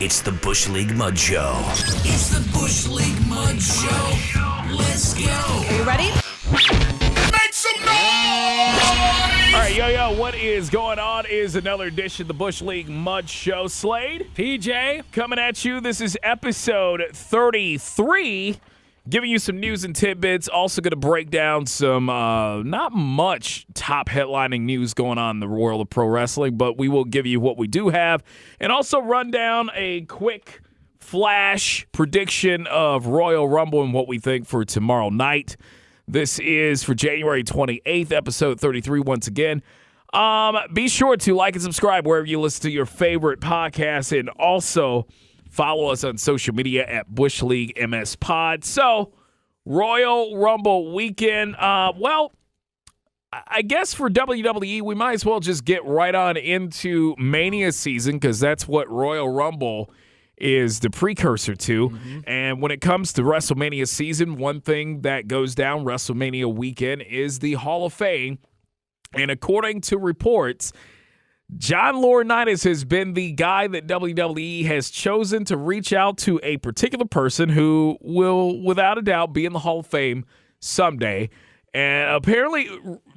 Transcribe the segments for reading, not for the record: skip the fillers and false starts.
It's the Bush League Mud Show. It's the Bush League Mud Show. Let's go. Are you ready? Make some noise! All right, yo, what is going on is another edition of the Bush League Mud Show. Slade, PJ, coming at you. This is episode 33. Giving you some news and tidbits. Also going to break down some not much top headlining news going on in the world of pro wrestling, but we will give you what we do have. And also run down a quick flash prediction of Royal Rumble and what we think for tomorrow night. This is for January 28th, episode 33 once again. Be sure to like and subscribe wherever you listen to your favorite podcast, and also follow us on social media at Bush League MS Pod. So, Royal Rumble weekend. Well, I guess for WWE, we might as well just get right on into Mania season, because that's what Royal Rumble is the precursor to. Mm-hmm. And when it comes to WrestleMania season, one thing that goes down WrestleMania weekend is the Hall of Fame. And according to reports, John Laurinaitis has been the guy that WWE has chosen to reach out to a particular person who will, without a doubt, be in the Hall of Fame someday. And apparently,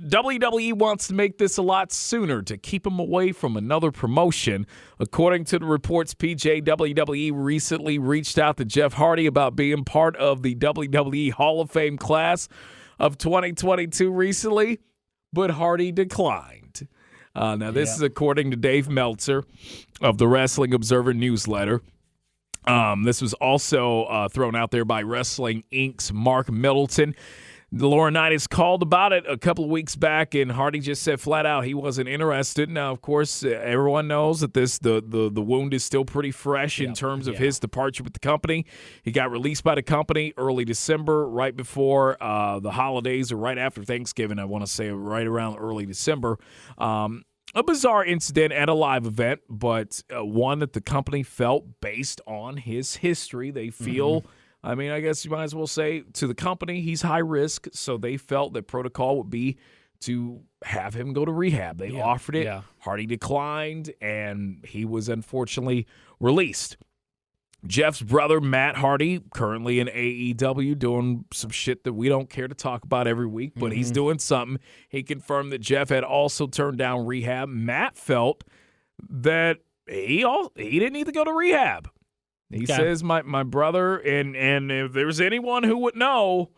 WWE wants to make this a lot sooner to keep him away from another promotion. According to the reports, PJ, WWE recently reached out to Jeff Hardy about being part of the WWE Hall of Fame class of 2022 recently, but Hardy declined. Now, this is according to Dave Meltzer of the Wrestling Observer newsletter. This was also thrown out there by Wrestling Inc.'s Mark Middleton. Laurinaitis called about it a couple of weeks back, and Hardy just said flat out he wasn't interested. Now, of course, everyone knows that the wound is still pretty fresh in terms of his departure with the company. He got released by the company early December, right before the holidays, or right after Thanksgiving, I want to say, right around early December. A bizarre incident at a live event, but one that the company felt, based on his history, they feel, I mean, I guess you might as well say, to the company, he's high risk, so they felt that protocol would be to have him go to rehab. They offered it. Yeah. Hardy declined, and he was unfortunately released. Jeff's brother, Matt Hardy, currently in AEW, doing some shit that we don't care to talk about every week, but he's doing something. He confirmed that Jeff had also turned down rehab. Matt felt that he didn't need to go to rehab. He says, my brother, and if there's anyone who would know,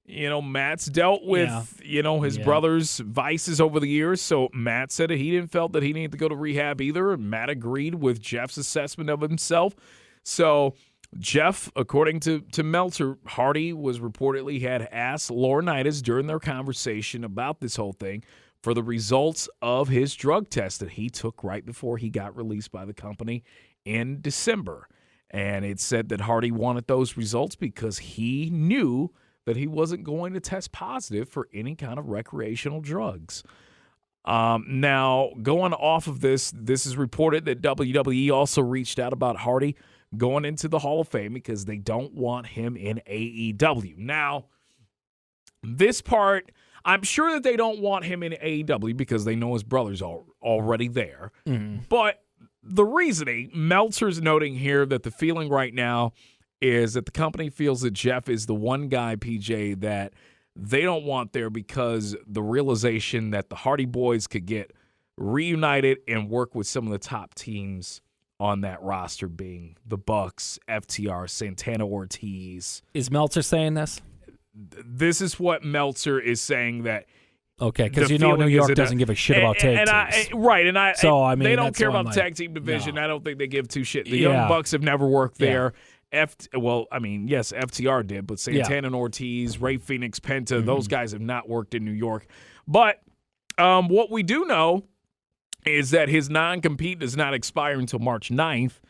Matt's dealt with, his brother's vices over the years. So Matt said that he didn't felt that he needed to go to rehab either. And Matt agreed with Jeff's assessment of himself. So Jeff, according to Meltzer, Hardy was reportedly had asked Laurinaitis during their conversation about this whole thing for the results of his drug test that he took right before he got released by the company in December. And it said that Hardy wanted those results because he knew that he wasn't going to test positive for any kind of recreational drugs. Now, going off of this is reported that WWE also reached out about Hardy going into the Hall of Fame because they don't want him in AEW. Now, this part, I'm sure that they don't want him in AEW because they know his brother's already there. But the reasoning, Meltzer's noting here that the feeling right now is that the company feels that Jeff is the one guy, PJ, that they don't want there because the realization that the Hardy Boys could get reunited and work with some of the top teams on that roster, being the Bucks, FTR, Santana Ortiz. Is Meltzer saying this? This is what Meltzer is saying, that okay, because New York doesn't give a shit about tag teams. They don't care about the tag team division. No. I don't think they give two shit. The Young Bucks have never worked there. Yes, FTR did, but Santana and Ortiz, Rey Fenix, Penta, those guys have not worked in New York. But what we do know is that his non-compete does not expire until March 9th.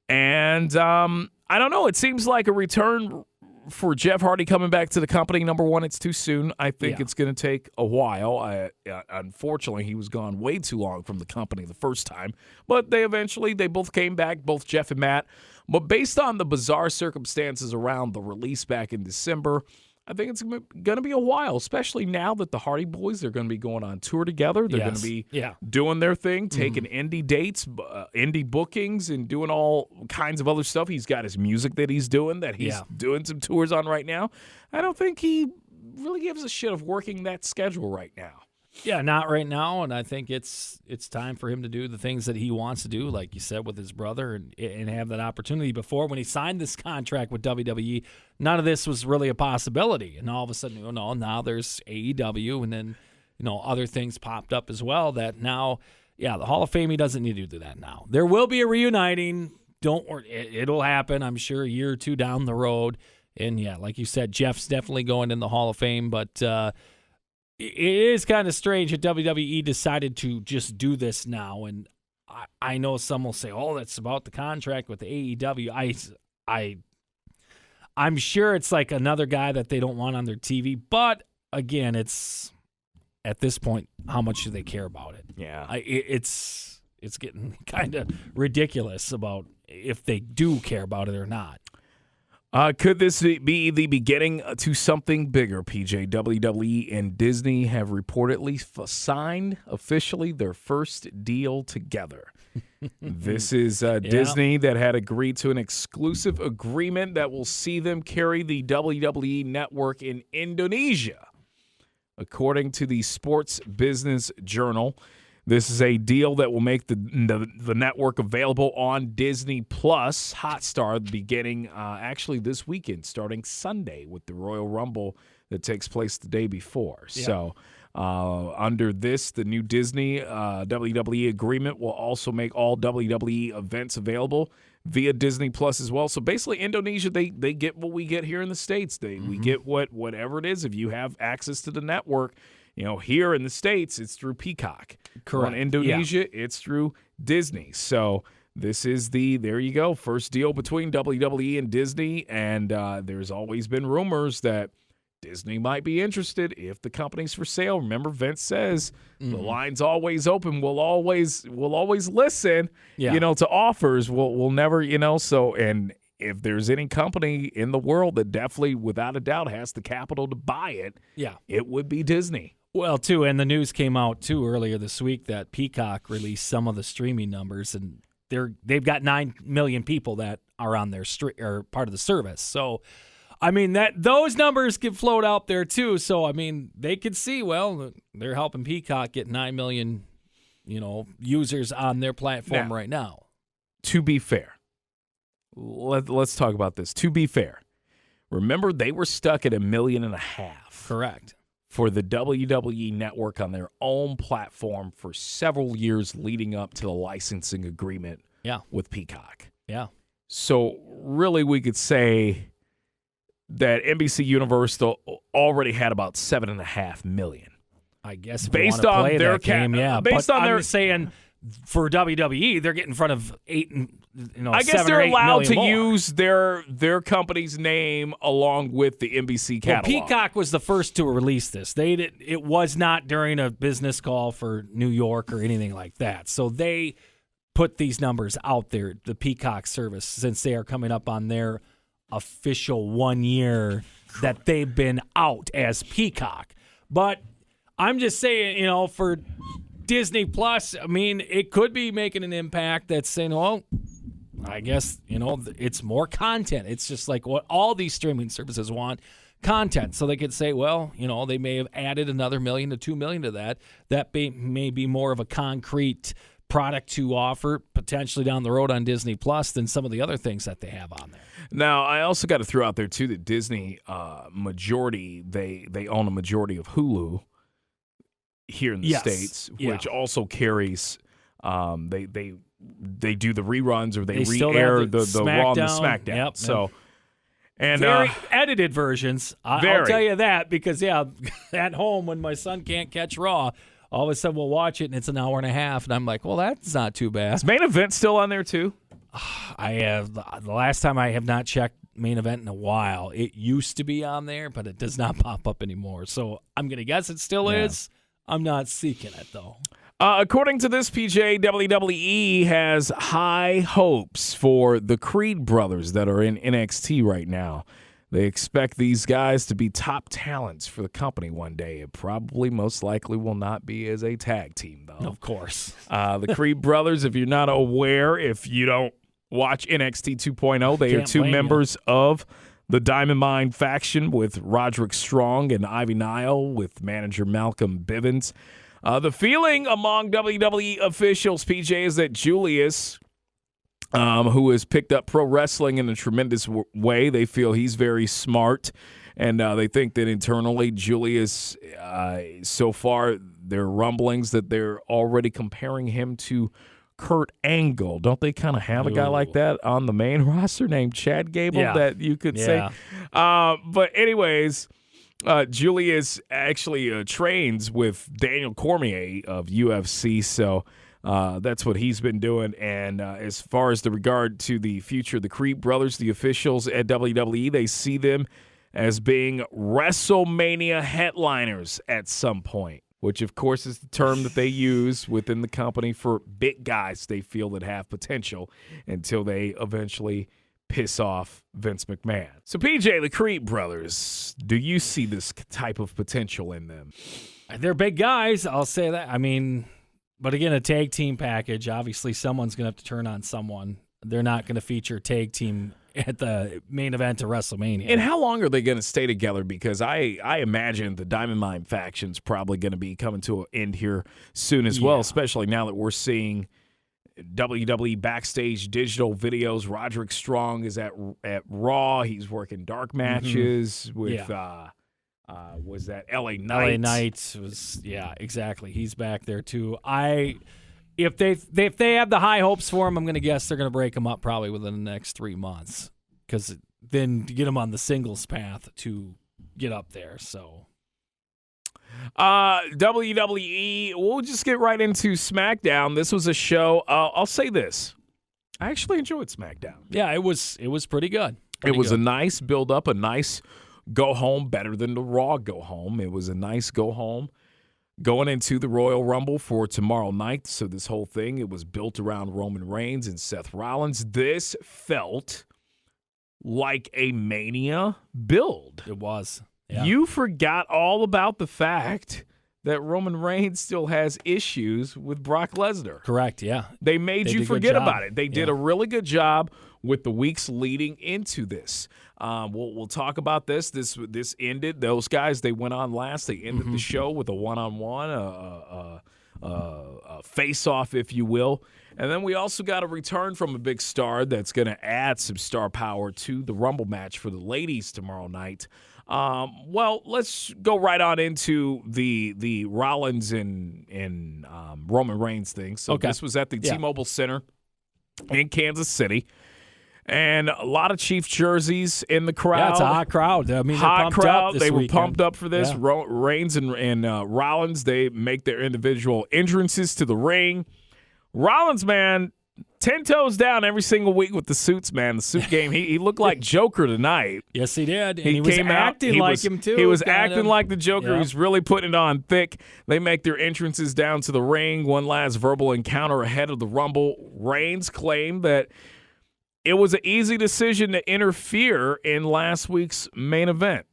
And I don't know. It seems like a return for Jeff Hardy coming back to the company. Number one, it's too soon. I think it's going to take a while. Unfortunately, he was gone way too long from the company the first time. But they both came back, both Jeff and Matt. But based on the bizarre circumstances around the release back in December, I think it's going to be a while, especially now that the Hardy Boys are going to be going on tour together. They're going to be doing their thing, taking indie dates, indie bookings, and doing all kinds of other stuff. He's got his music that he's doing doing some tours on right now. I don't think he really gives a shit of working that schedule right now. Yeah, not right now, and I think it's time for him to do the things that he wants to do, like you said, with his brother, and have that opportunity. Before, when he signed this contract with WWE, none of this was really a possibility, and all of a sudden, now there's AEW, and then, other things popped up as well that now, the Hall of Fame, he doesn't need to do that now. There will be a reuniting. Don't worry, it'll happen, I'm sure, a year or two down the road, and like you said, Jeff's definitely going in the Hall of Fame, but it is kind of strange that WWE decided to just do this now, and I know some will say, "Oh, that's about the contract with the AEW." I'm sure it's like another guy that they don't want on their TV, but again, it's at this point, how much do they care about it? Yeah, it's getting kind of ridiculous about if they do care about it or not. Could this be the beginning to something bigger, PJ? WWE and Disney have reportedly signed officially their first deal together. This is Disney that had agreed to an exclusive agreement that will see them carry the WWE network in Indonesia. According to the Sports Business Journal, this is a deal that will make the network available on Disney Plus Hotstar beginning actually this weekend, starting Sunday with the Royal Rumble that takes place the day before. Yeah. So under this, the new Disney WWE agreement will also make all WWE events available via Disney Plus as well. So basically, Indonesia, they get what we get here in the States. We get whatever it is. If you have access to the network, here in the States, it's through Peacock. Correct. In Indonesia, it's through Disney. So this is there you go, first deal between WWE and Disney. And there's always been rumors that Disney might be interested if the company's for sale. Remember, Vince says the line's always open. We'll always listen, to offers. We'll never, so, and if there's any company in the world that definitely, without a doubt, has the capital to buy it, it would be Disney. Well, too, and the news came out, too, earlier this week that Peacock released some of the streaming numbers, and they've got 9 million people that are on their or part of the service. So, I mean, those numbers get float out there, too. So, I mean, they could see, well, they're helping Peacock get 9 million, users on their platform right now. To be fair, let's talk about this. To be fair, remember they were stuck at 1.5 million. Correct. For the WWE network on their own platform for several years leading up to the licensing agreement with Peacock. Yeah. So really we could say that NBC Universal already had about 7.5 million. I guess based on their game, based on their saying for WWE, they're getting in front of 8 and I guess they're allowed to use their company's name along with the NBC catalog. Well, Peacock was the first to release this. It was not during a business call for New York or anything like that. So they put these numbers out there, the Peacock service, since they are coming up on their official 1 year that they've been out as Peacock. But I'm just saying, for Disney Plus, I mean, it could be making an impact that's saying, well, I guess, it's more content. It's just like what all these streaming services want, content. So they could say, well, they may have added another 1 million to 2 million to that. That may be more of a concrete product to offer potentially down the road on Disney Plus than some of the other things that they have on there. Now, I also got to throw out there, too, that Disney majority, they own a majority of Hulu here in the States, which also carries they do the reruns or they re-air the Raw and the SmackDown. Yep, so, and very edited versions. I'll tell you that because at home when my son can't catch Raw, all of a sudden we'll watch it and it's an hour and a half, and I'm like, well, that's not too bad. Is Main Event still on there too? I have the last time I have not checked Main Event in a while. It used to be on there, but it does not pop up anymore. So I'm gonna guess it still is. I'm not seeking it though. According to this, PJ, WWE has high hopes for the Creed brothers that are in NXT right now. They expect these guys to be top talents for the company one day. It probably most likely will not be as a tag team, though. Of course. The Creed brothers, if you're not aware, if you don't watch NXT 2.0, they are two members of the Diamond Mine faction with Roderick Strong and Ivy Nile with manager Malcolm Bivens. The feeling among WWE officials, PJ, is that Julius, who has picked up pro wrestling in a tremendous way, they feel he's very smart, and they think that internally Julius, so far, there are rumblings that they're already comparing him to Kurt Angle. Don't they kind of have a guy like that on the main roster named Chad Gable that you could say? But anyways, Julius actually trains with Daniel Cormier of UFC, so that's what he's been doing. And as far as the regard to the future of the Creed brothers, the officials at WWE, they see them as being WrestleMania headliners at some point, which, of course, is the term that they use within the company for big guys they feel that have potential until they eventually piss off Vince McMahon. So, PJ, the Creed brothers, do you see this type of potential in them? They're big guys, I'll say that. I mean, but again, a tag team package, obviously someone's going to have to turn on someone. They're not going to feature tag team at the main event of WrestleMania. And how long are they going to stay together? Because I imagine the Diamond Mine faction's probably going to be coming to an end here soon as well, especially now that we're seeing WWE backstage digital videos. Roderick Strong is at Raw. He's working dark matches with was that LA Knight? LA Knight was exactly. He's back there too. If they have the high hopes for him, I'm going to guess they're going to break him up probably within the next 3 months, because then to get him on the singles path to get up there. So WWE, we'll just get right into SmackDown. This was a show. I'll say this. I actually enjoyed SmackDown. Yeah, it was pretty good. It was a nice build-up, a nice go-home, better than the Raw go-home. It was a nice go-home going into the Royal Rumble for tomorrow night. So this whole thing, it was built around Roman Reigns and Seth Rollins. This felt like a Mania build. It was. Yeah. You forgot all about the fact that Roman Reigns still has issues with Brock Lesnar. Correct, yeah. They made you forget about it. They did a really good job with the weeks leading into this. We'll talk about this. This ended. Those guys, they went on last. They ended the show with a one-on-one, a face-off, if you will. And then we also got a return from a big star that's going to add some star power to the Rumble match for the ladies tomorrow night. Well, let's go right on into the Rollins and Roman Reigns thing. So this was at the T-Mobile Center in Kansas City. And a lot of Chiefs jerseys in the crowd. Yeah, it's a hot crowd. I mean, hot crowd. They were pumped up for this. Yeah. Reigns and Rollins, they make their individual entrances to the ring. Rollins, man, 10 toes down every single week with the suits, man. The suit game. He looked like Joker tonight. Yes, he did. And he was acting like him, too. He was acting like the Joker. He was really putting it on thick. They make their entrances down to the ring. One last verbal encounter ahead of the Rumble. Reigns claimed that it was an easy decision to interfere in last week's main event.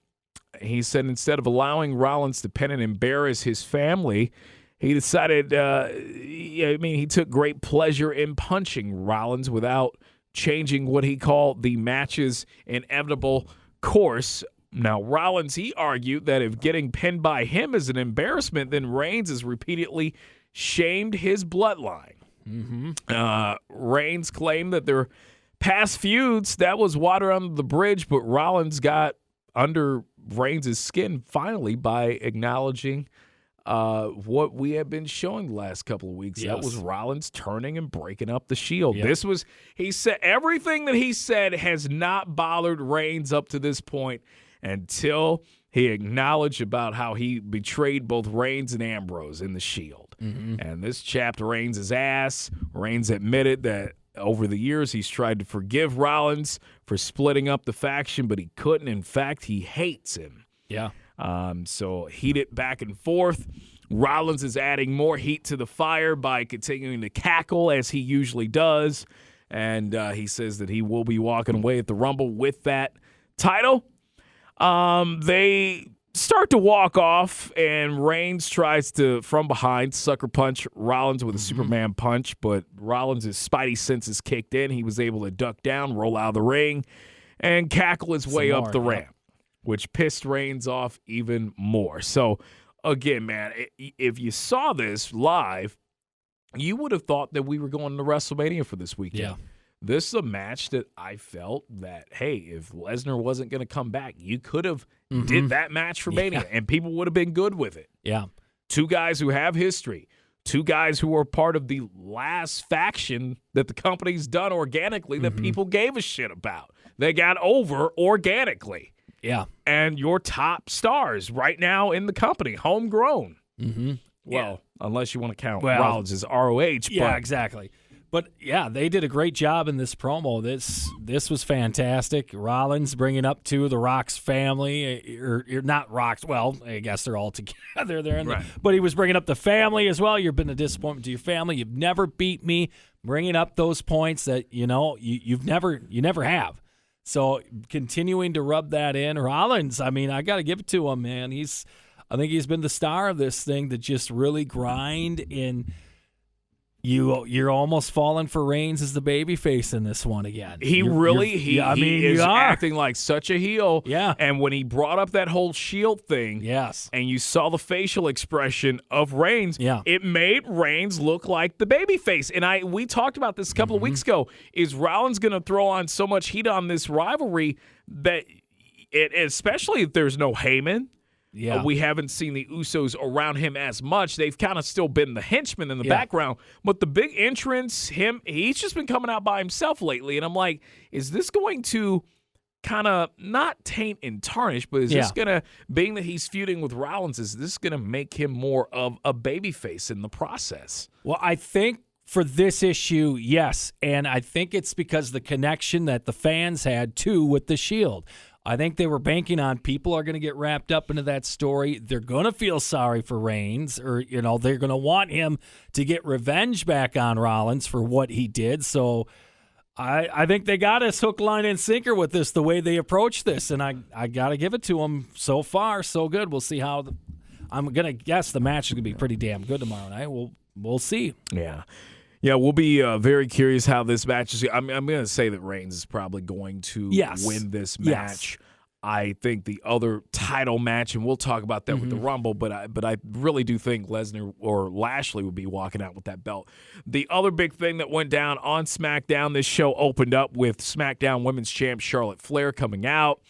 He said instead of allowing Rollins to pin and embarrass his family, he decided, he took great pleasure in punching Rollins without changing what he called the match's inevitable course. Now, Rollins, he argued that if getting pinned by him is an embarrassment, then Reigns has repeatedly shamed his bloodline. Reigns claimed that their past feuds, that was water under the bridge, but Rollins got under Reigns' skin finally by acknowledging what we have been showing the last couple of weeks. That was Rollins turning and breaking up the Shield. This was, he said, everything that he said has not bothered Reigns up to this point until he acknowledged about how he betrayed both Reigns and Ambrose in the Shield. And this chapped Reigns' ass. Reigns admitted that over the years, he's tried to forgive Rollins for splitting up the faction, but he couldn't. In fact, he hates him. Yeah. So heated back and forth. Rollins is adding more heat to the fire by continuing to cackle as he usually does. And he says that he will be walking away at the Rumble with that title. They start to walk off, and Reigns tries to, from behind, sucker punch Rollins with a Superman punch, but Rollins' spidey senses kicked in. He was able to duck down, roll out of the ring, and cackle his way up the ramp, which pissed Reigns off even more. So, again, man, if you saw this live, you would have thought that we were going to WrestleMania for this weekend. Yeah. This is a match that I felt that, hey, if Lesnar wasn't going to come back, you could have did that match for Mania, and people would have been good with it. Yeah. Two guys who have history, two guys who are part of the last faction that the company's done organically that people gave a shit about. They got over organically. Yeah. And your top stars right now in the company, homegrown. Well, unless you want to count Rollins as ROH. Yeah, exactly. But, yeah, they did a great job in this promo. This was fantastic. Rollins bringing up two of the Rock's family, or not Rock's. Well, I guess they're all together there. But he was bringing up the family as well. You've been a disappointment to your family. You've never beat me. Bringing up those points that, you never have. So continuing to rub that in. Rollins, I mean, I got to give it to him, man. I think he's been the star of this thing to just really grind in. You're almost falling for Reigns as the babyface in this one again. He is acting like such a heel. Yeah. And when he brought up that whole Shield thing, yes, and you saw the facial expression of Reigns, it made Reigns look like the babyface. And we talked about this a couple of weeks ago. Is Rollins going to throw on so much heat on this rivalry that especially if there's no Heyman? Yeah. We haven't seen the Usos around him as much. They've kind of still been the henchmen in the background. But the big entrance, he's just been coming out by himself lately. And I'm like, is this going to kind of not taint and tarnish, but is this going to, being that he's feuding with Rollins, is this going to make him more of a babyface in the process? Well, I think for this issue, yes. And I think it's because the connection that the fans had, too, with the Shield. I think they were banking on people are going to get wrapped up into that story. They're going to feel sorry for Reigns, or, they're going to want him to get revenge back on Rollins for what he did. So I think they got us hook, line, and sinker with this, the way they approach this. And I got to give it to them. So far, so good. We'll see how I'm going to guess the match is going to be pretty damn good tomorrow night. We'll see. Yeah. Yeah, we'll be very curious how this match is. I'm going to say that Reigns is probably going to win this match. Yes. I think the other title match, and we'll talk about that with the Rumble, but I really do think Lesnar or Lashley would be walking out with that belt. The other big thing that went down on SmackDown, this show opened up with SmackDown Women's Champ Charlotte Flair coming out.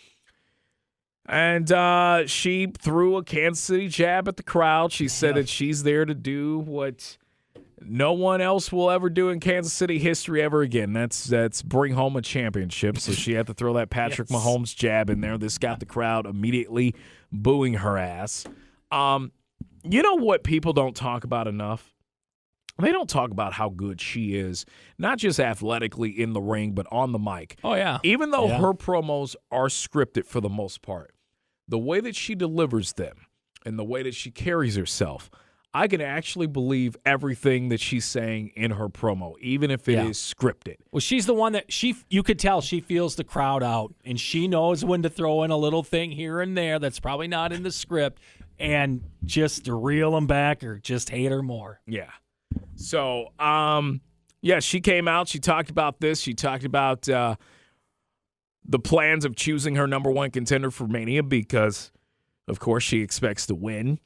And she threw a Kansas City jab at the crowd. She said that she's there to do what no one else will ever do in Kansas City history ever again. That's bring home a championship. So she had to throw that Patrick Mahomes jab in there. This got the crowd immediately booing her ass. You know what people don't talk about enough? They don't talk about how good she is, not just athletically in the ring, but on the mic. Oh, yeah. Even though her promos are scripted for the most part, the way that she delivers them and the way that she carries herself, I can actually believe everything that she's saying in her promo, even if it is scripted. Well, she's the one that you could tell she feels the crowd out, and she knows when to throw in a little thing here and there that's probably not in the script, and just to reel them back or just hate her more. Yeah. So, she came out. She talked about this. She talked about the plans of choosing her number one contender for Mania because, of course, she expects to win.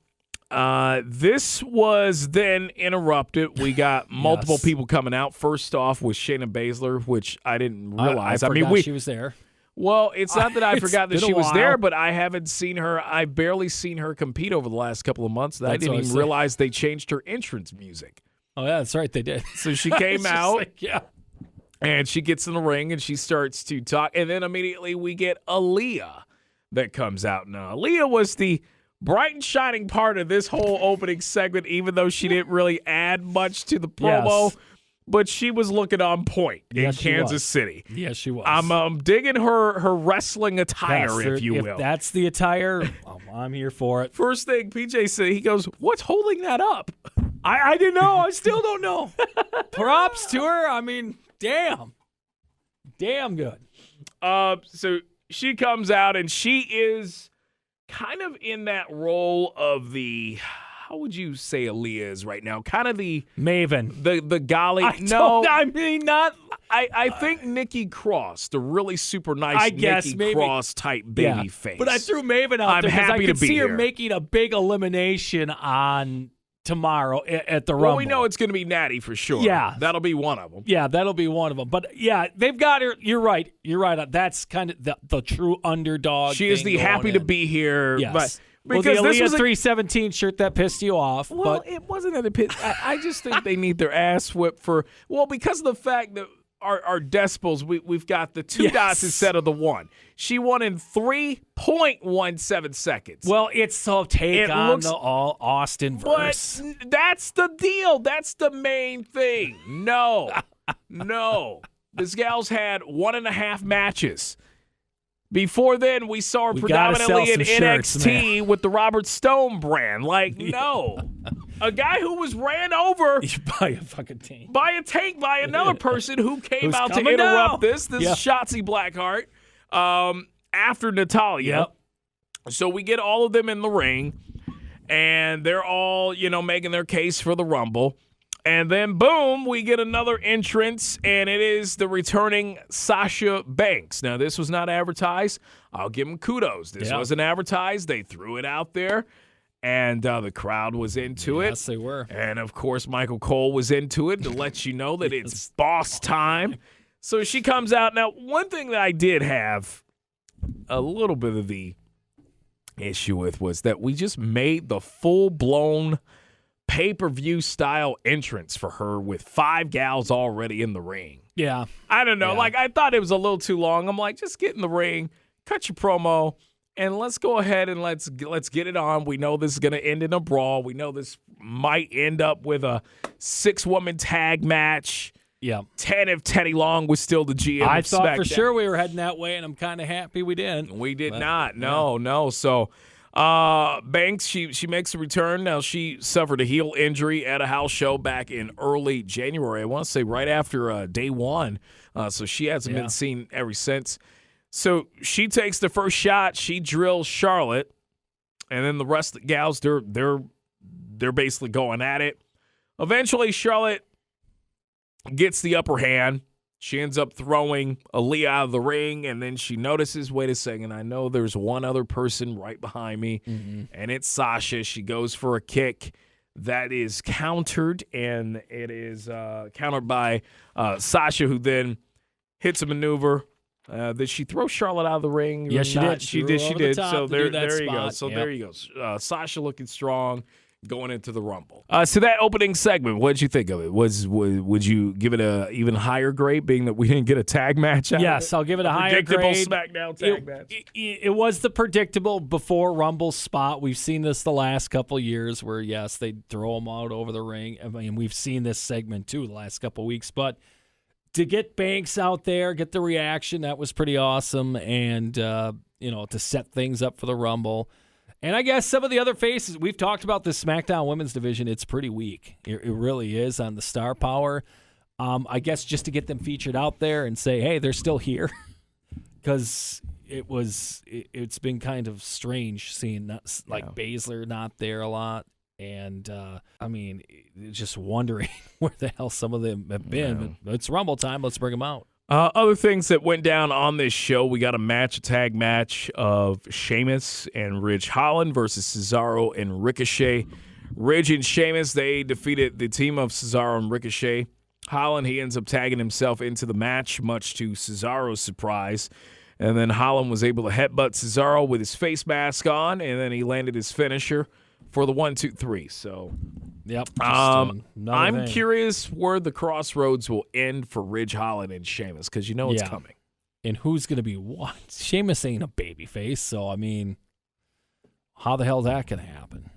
This was then interrupted. We got multiple people coming out. First off was Shayna Basler, which I didn't realize. I forgot she was there. Well, it's not that I forgot that she was there, but I haven't seen her. I've barely seen her compete over the last couple of months. I didn't even realize they changed her entrance music. Oh, yeah, that's right. They did. So she came out, and she gets in the ring, and she starts to talk. And then immediately we get Aaliyah that comes out. Now, Aaliyah was the bright and shining part of this whole opening segment, even though she didn't really add much to the promo. Yes. But she was looking on point in Kansas City. Yes, she was. I'm digging her wrestling attire, if you will. If that's the attire, I'm here for it. First thing PJ said, he goes, "What's holding that up?" I didn't know. I still don't know. Props to her. I mean, damn good. So she comes out, and she is kind of in that role of the, how would you say Aaliyah is right now? Kind of the Maven. The golly. I think Nikki Cross, the really super nice Nikki Cross type baby face. But I threw Maven out there because I could see her making a big elimination on tomorrow at the Rumble. Well, we know it's going to be Natty for sure. Yeah. That'll be one of them. Yeah, that'll be one of them. But, yeah, they've got her. You're right. That's kind of the true underdog. She is the happy to be here. Yes. Because the this Aaliyah was 317 shirt that pissed you off. Well, but it wasn't that it pissed. I just think they need their ass whipped because of the fact that our decibels, we've got the 2 dots instead of the 1. She won in 3.17 seconds. Well, it's so on the all Austin verse. But that's the deal. That's the main thing. No. This gal's had 1.5 matches. Before then, we saw her predominantly in NXT with the Robert Stone brand. No. A guy who was ran over by a fucking tank. By another person who came out to interrupt down. this. This is Shotzi Blackheart after Natalya. Yep. So we get all of them in the ring, and they're all, making their case for the Rumble. And then, boom, we get another entrance, and it is the returning Sasha Banks. Now, this was not advertised. I'll give them kudos. This wasn't advertised. They threw it out there, and the crowd was into it. Yes, they were. And, of course, Michael Cole was into it to let you know that it's boss time. So she comes out. Now, one thing that I did have a little bit of the issue with was that we just made the full-blown pay-per-view style entrance for her with 5 gals already in the ring. Yeah. I don't know. I thought it was a little too long. I'm like, just get in the ring, cut your promo, and let's go ahead and let's get it on. We know this is going to end in a brawl. We know this might end up with a 6-woman tag match. Yeah. 10 if Teddy Long was still the GM I of thought SmackDown. for sure we were heading that way, and I'm kind of happy we didn't. We did not. No. So Banks, she makes a return. Now, she suffered a heel injury at a house show back in early January. I want to say right after day 1. So she hasn't been seen ever since. So she takes the first shot. She drills Charlotte. And then the rest of the gals, they're basically going at it. Eventually, Charlotte gets the upper hand. She ends up throwing Aaliyah out of the ring, and then she notices, wait a second, I know there's one other person right behind me, and it's Sasha. She goes for a kick that is countered, and it is countered by Sasha, who then hits a maneuver. Did she throw Charlotte out of the ring? Yes, she did. She did. So there you go. So there you go. Sasha looking strong, going into the Rumble. So that opening segment, what did you think of it? Would you give it a even higher grade, being that we didn't get a tag match out of it? Yes, I'll give it a higher grade. Predictable SmackDown tag match. It was the predictable before Rumble spot. We've seen this the last couple years where, yes, they throw them out over the ring. I mean, we've seen this segment, too, the last couple weeks. But to get Banks out there, get the reaction, that was pretty awesome. And, to set things up for the Rumble. And I guess some of the other faces, we've talked about this SmackDown women's division, it's pretty weak. It really is on the star power. I guess just to get them featured out there and say, hey, they're still here. Because it's been kind of strange seeing Basler not there a lot. And, just wondering where the hell some of them have been. But it's Rumble time. Let's bring them out. Other things that went down on this show, we got a tag match of Sheamus and Ridge Holland versus Cesaro and Ricochet. Ridge and Sheamus, they defeated the team of Cesaro and Ricochet. Holland, he ends up tagging himself into the match, much to Cesaro's surprise. And then Holland was able to headbutt Cesaro with his face mask on, and then he landed his finisher for the 1-2-3. So, yep. I'm curious where the crossroads will end for Ridge Holland and Sheamus, because it's coming. And who's going to be what? Sheamus ain't a babyface, so how the hell is that going to happen?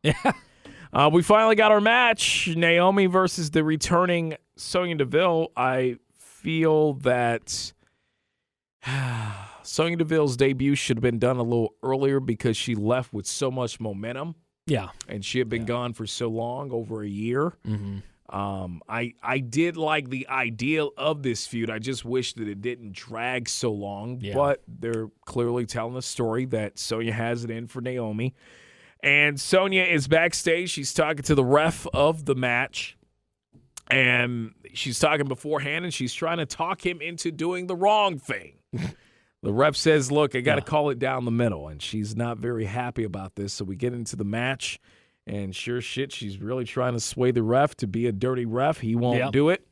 Yeah. We finally got our match: Naomi versus the returning Sonya Deville. I feel that Sonya Deville's debut should have been done a little earlier because she left with so much momentum. Yeah. And she had been gone for so long, over a year. Mm-hmm. I did like the idea of this feud. I just wish that it didn't drag so long. Yeah. But they're clearly telling a story that Sonya has it in for Naomi. And Sonya is backstage. She's talking to the ref of the match. And she's talking beforehand, and she's trying to talk him into doing the wrong thing. The ref says, look, I got to call it down the middle. And she's not very happy about this. So we get into the match. And sure shit, she's really trying to sway the ref to be a dirty ref. He won't do it.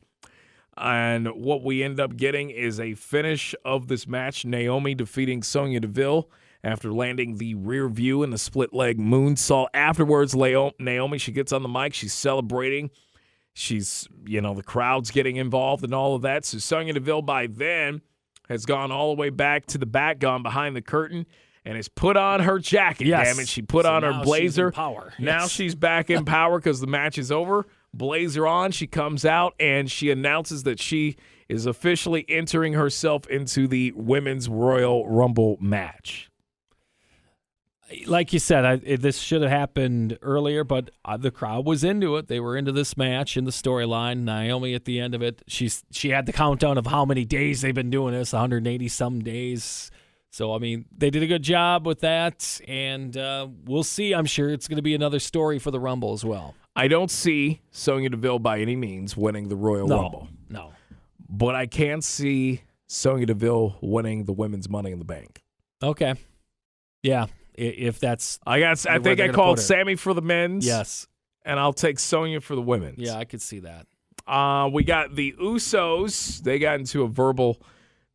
And what we end up getting is a finish of this match. Naomi defeating Sonya Deville after landing the rear view and the split leg moonsault. Afterwards, Naomi, she gets on the mic. She's celebrating. She's, the crowd's getting involved and all of that. So Sonya Deville by then has gone all the way back to the back, gone behind the curtain, and has put on her jacket. Yes. Damn it. She put on her blazer. She's in power. Now Yes. she's back in power because the match is over. Blazer on. She comes out and she announces that she is officially entering herself into the Women's Royal Rumble match. Like you said, this should have happened earlier, but the crowd was into it. They were into this match, in the storyline. Naomi at the end of it, she had the countdown of how many days they've been doing this, 180-some days. So, I mean, they did a good job with that, and we'll see. I'm sure it's going to be another story for the Rumble as well. I don't see Sonya Deville by any means winning the Royal Rumble. No. But I can see Sonya Deville winning the Women's Money in the Bank. Okay. Yeah. If that's I think I called Sammy for the men's. Yes. And I'll take Sonya for the women's. Yeah, I could see that. We got the Usos. They got into a verbal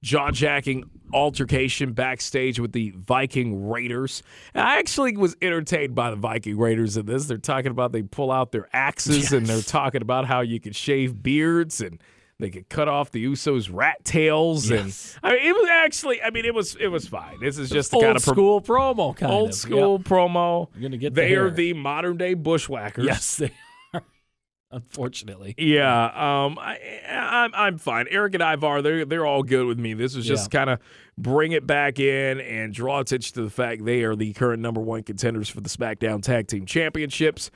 jaw-jacking altercation backstage with the Viking Raiders. And I actually was entertained by the Viking Raiders in this. They're talking about they pull out their axes and they're talking about how you can shave beards and they could cut off the Usos' rat tails. Yes. And it was actually, it was fine. This is just the old kind of school promo kind of. old school promo. You're gonna get they the are hair. the modern day bushwhackers. Yes, they are. Unfortunately. Yeah, I'm fine. Eric and Ivar, they're all good with me. This was just kind of bring it back in and draw attention to the fact they are the current number one contenders for the SmackDown Tag Team Championships.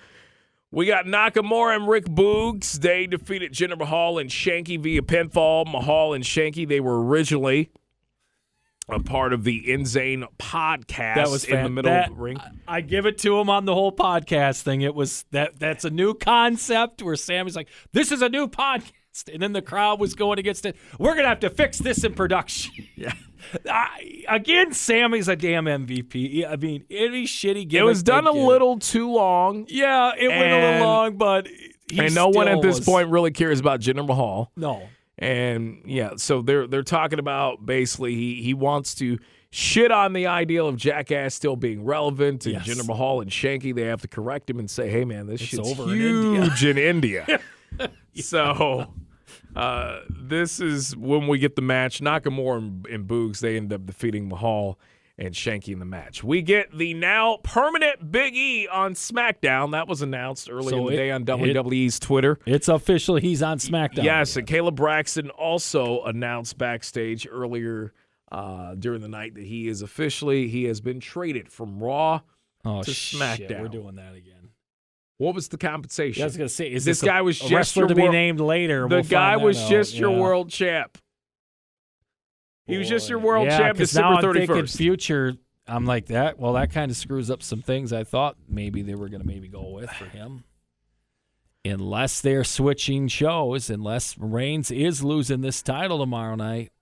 We got Nakamura and Rick Boogs. They defeated Jinder Mahal and Shanky via pinfall. Mahal and Shanky, they were originally a part of the Insane podcast That was in the middle of the ring. I give it to him on the whole podcast thing. It was that's a new concept where Sammy's like, this is a new podcast. And then the crowd was going against it. We're going to have to fix this in production. Yeah. Again, Sammy's a damn MVP. I mean, any shitty gimmick. It was done a little too long. Yeah, it went a little long, but no one at this point really cares about Jinder Mahal. No. And so they're talking about basically he wants to shit on the ideal of Jackass still being relevant, and Jinder Mahal and Shanky, they have to correct him and say, hey man, this shit's over huge in India. So this is when we get the match. Nakamura and Boogs, they end up defeating Mahal and Shanky in the match. We get the now permanent Big E on SmackDown. That was announced earlier in the day on WWE's Twitter. It's official. He's on SmackDown. Yes, and Caleb Braxton also announced backstage earlier during the night that he has been traded from Raw to SmackDown. Shit, we're doing that again. What was the compensation? I was going to say, is this guy was a just wrestler your to be named later? The guy was just your Yeah. world champ. He was just your world Yeah, champ 'cause December now I'm 31st. thinking future, I'm like that. Well, that kind of screws up some things I thought maybe they were going to go with for him. Unless they're switching shows, unless Reigns is losing this title tomorrow night.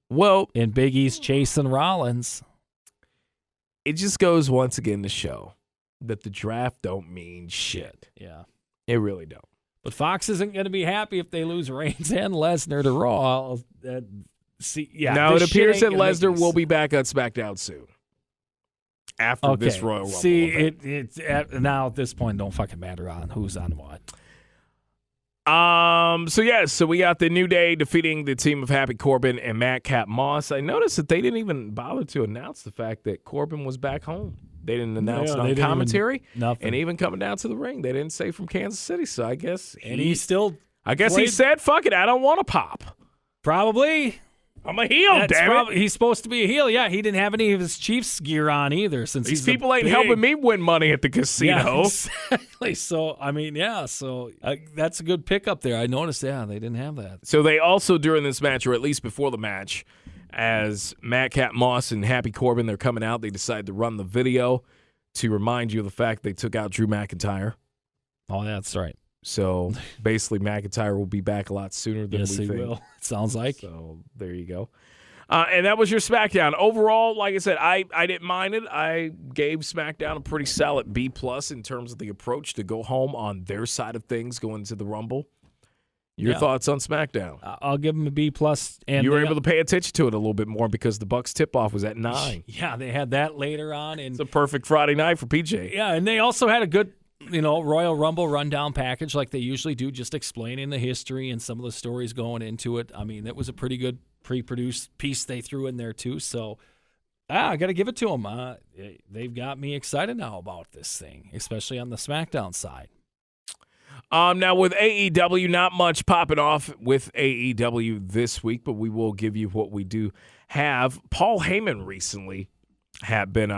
Well, and Big E's chasing Rollins. It just goes once again to show that the draft don't mean shit. Yeah. It really don't. But Fox isn't going to be happy if they lose Reigns and Lesnar to Raw. Now it appears that Lesnar will be back on SmackDown soon. After this Royal Rumble. It's now at this point don't fucking matter on who's on what. So we got the New Day defeating the team of Happy Corbin and Madcap Moss. I noticed that they didn't even bother to announce the fact that Corbin was back home. They didn't announce it on commentary. Nothing. And even coming down to the ring, they didn't say from Kansas City. So I guess he still he said, fuck it, I don't want to pop. Probably. I'm a heel, damn it. He's supposed to be a heel. Yeah, he didn't have any of his Chiefs gear on either. Since These people ain't helping me win money at the casino. Yeah, exactly. So, I mean, that's a good pickup there. I noticed, they didn't have that. So they also, during this match, or at least before the match, as Madcap Moss and Happy Corbin, they're coming out, they decide to run the video to remind you of the fact they took out Drew McIntyre. Oh, that's right. So basically, McIntyre will be back a lot sooner than we think. Yes, he will. It sounds like. So there you go. And that was your SmackDown. Overall, like I said, I didn't mind it. I gave SmackDown a pretty solid B+ in terms of the approach to go home on their side of things going into the Rumble. Your thoughts on SmackDown? I'll give them a B+. And you were able to pay attention to it a little bit more because the Bucks tip-off was at 9. Yeah, they had that later on. And it's a perfect Friday night for PJ. Yeah, and they also had a good Royal Rumble rundown package like they usually do, just explaining the history and some of the stories going into it. I mean, that was a pretty good pre-produced piece they threw in there too. So I got to give it to them. They've got me excited now about this thing, especially on the SmackDown side. Now with AEW, not much popping off with AEW this week, but we will give you what we do have. Paul Heyman recently had been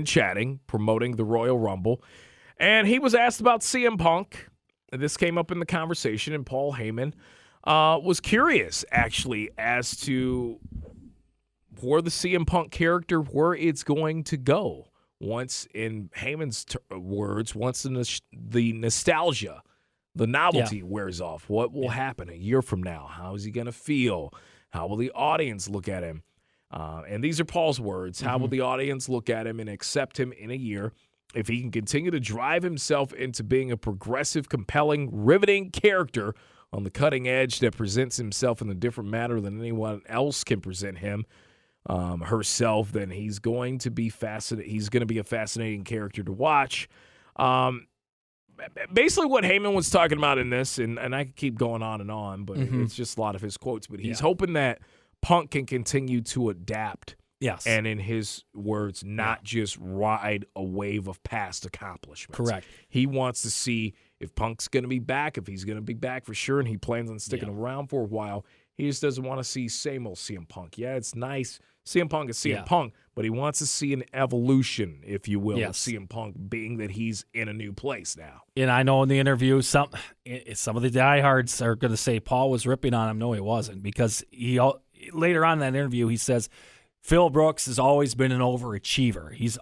chatting, promoting the Royal Rumble, and he was asked about CM Punk. This came up in the conversation, and Paul Heyman was curious, actually, as to where the CM Punk character, where it's going to go. Once, in Heyman's words, once the nostalgia, the novelty wears off, what will happen a year from now? How is he going to feel? How will the audience look at him? And these are Paul's words. How will the audience look at him and accept him in a year if he can continue to drive himself into being a progressive, compelling, riveting character on the cutting edge that presents himself in a different manner than anyone else can present him? Herself, then he's going to be fascinating. He's going to be a fascinating character to watch. Basically, what Heyman was talking about in this, and I could keep going on, but it's just a lot of his quotes. But he's hoping that Punk can continue to adapt. Yes, and in his words, not just ride a wave of past accomplishments. Correct. He wants to see if Punk's going to be back, if he's going to be back for sure, and he plans on sticking around for a while. He just doesn't want to see same old CM Punk. Yeah, it's nice. CM Punk is CM Punk, but he wants to see an evolution, if you will, of CM Punk, being that he's in a new place now. And I know in the interview, some of the diehards are going to say Paul was ripping on him. No, he wasn't, because he later on in that interview he says Phil Brooks has always been an overachiever. He's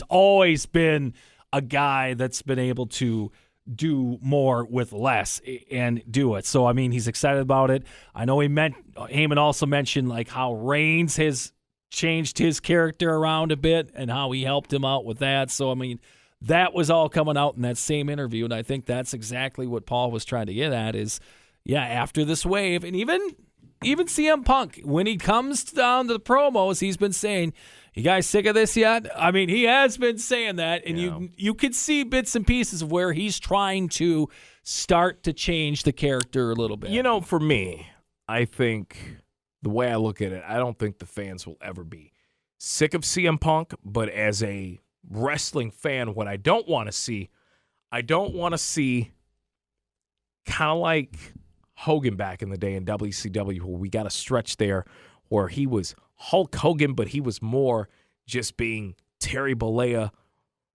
always been a guy that's been able to do more with less and do it. So, I mean, he's excited about it. I know Heyman also mentioned like how Reigns has changed his character around a bit and how he helped him out with that. So, I mean, that was all coming out in that same interview, and I think that's exactly what Paul was trying to get at is, after this wave, and even CM Punk, when he comes down to the promos, he's been saying, you guys sick of this yet? I mean, he has been saying that, and you could see bits and pieces of where he's trying to start to change the character a little bit. For me, I think the way I look at it, I don't think the fans will ever be sick of CM Punk, but as a wrestling fan, what I don't want to see kind of like Hogan back in the day in WCW, where we got a stretch there where he was Hulk Hogan, but he was more just being Terry Bollea